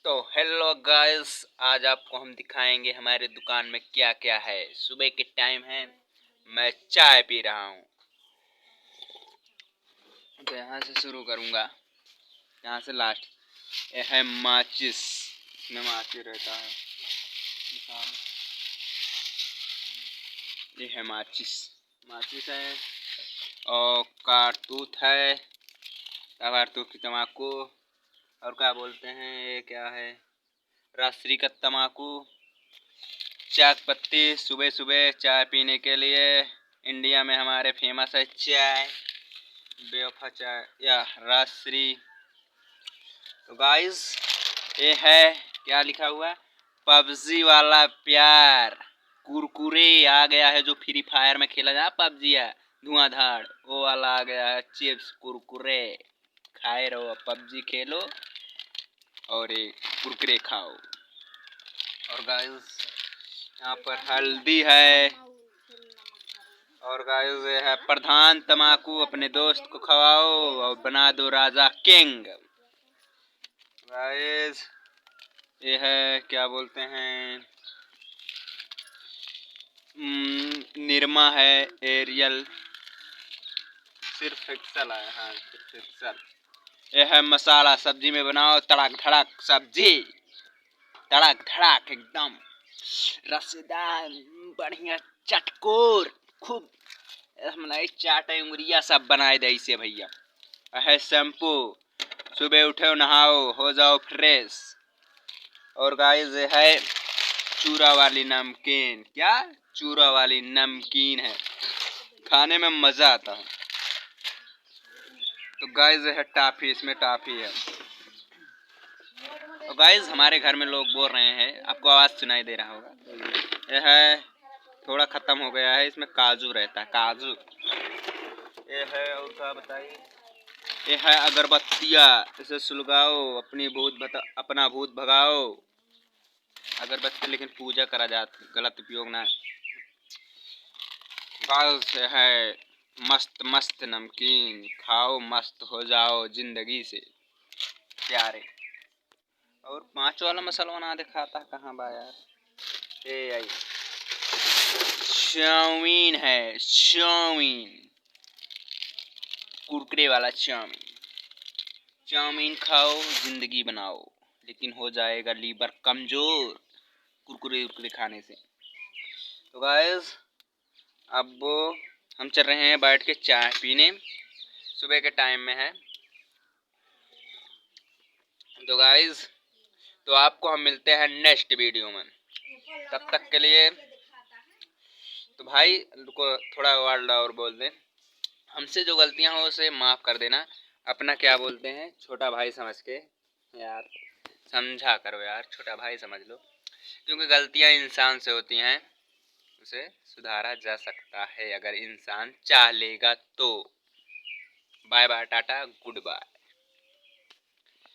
तो hello guys, आज आपको हम दिखाएंगे हमारे दुकान में क्या क्या है। सुबह के टाइम है, मैं चाय पी रहा हूँ। तो यहाँ से शुरू करूँगा, यहाँ से लास्ट। ये है माचिस, इसमें माचिस रहता है। ये है माचिस, माचिस है। और कारतूत है, कारतूत की तम्बाकू। और क्या बोलते हैं, ये क्या है, राष्ट्रीय का तम्बाकू। चाक पत्ती, सुबह सुबह चाय पीने के लिए इंडिया में हमारे फेमस है चाय, बेवफा चाय या राजश्री। तो गाइस, ये है क्या लिखा हुआ है, पबजी वाला प्यार। कुरकुरे आ गया है, जो फ्री फायर में खेला जाए पबजी है धुआंधार, वो वाला आ गया है। चिप्स कुरकुरे खाए रहो, पबजी खेलो और ये कुरकुरे खाओ। और गाइस, यहाँ पर हल्दी है। और गाइस, ये है प्रधान तम्बाकू, अपने दोस्त को खवाओ और बना दो राजा किंग। गाइस, ये है क्या बोलते हैं, निरमा है, एरियल, सिर्फ एक्सल है। हाँ, सिर्फ एक्सल। ये है मसाला, सब्जी में बनाओ तड़क धड़क सब्जी, तड़क धड़क एकदम रसेदार, बढ़िया चटकोर, खूब मलाई चाटे उंगलिया सब बनाए दे इसे भैया। है शैम्पू, सुबह उठो नहाओ हो जाओ फ्रेश। और गाइस, है चूरा वाली नमकीन। क्या चूरा वाली नमकीन है, खाने में मजा आता है। तो गाइस, है टॉफी, इसमें टॉफी है। तो गाइस, हमारे घर में लोग बोल रहे हैं, आपको आवाज सुनाई दे रहा होगा। यह है थोड़ा खत्म हो गया है, इसमें काजू रहता है, काजू। ये है, और क्या बताइए, ये है अगरबत्तियाँ, इसे सुलगाओ, अपना भूत भगाओ। अगरबत्ती लेकिन पूजा करा जाती, गलत उपयोग ना। गाइस, है मस्त मस्त नमकीन, खाओ मस्त हो जाओ जिंदगी से प्यारे। और 5 वाला मसाला ना दिखाता कहाँ बा यार। ये आई चाउमीन है, चाउमीन, कुरकुरे वाला चाउमीन। चाउमीन खाओ जिंदगी बनाओ, लेकिन हो जाएगा लीवर कमजोर कुरकुरे खाने से। तो गाइस, अब हम चल रहे हैं बैठ के चाय पीने, सुबह के टाइम में है। तो गाइस, तो आपको हम मिलते हैं नेक्स्ट वीडियो में, तब तक के लिए। तो भाई को थोड़ा वर्ड और बोल दें, हमसे जो गलतियां हो उसे माफ़ कर देना, अपना क्या बोलते हैं छोटा भाई समझ के यार, समझा करो यार, छोटा भाई समझ लो, क्योंकि गलतियां इंसान से होती हैं, उसे सुधारा जा सकता है अगर इंसान चाह लेगा तो। Bye bye, tata, good bye.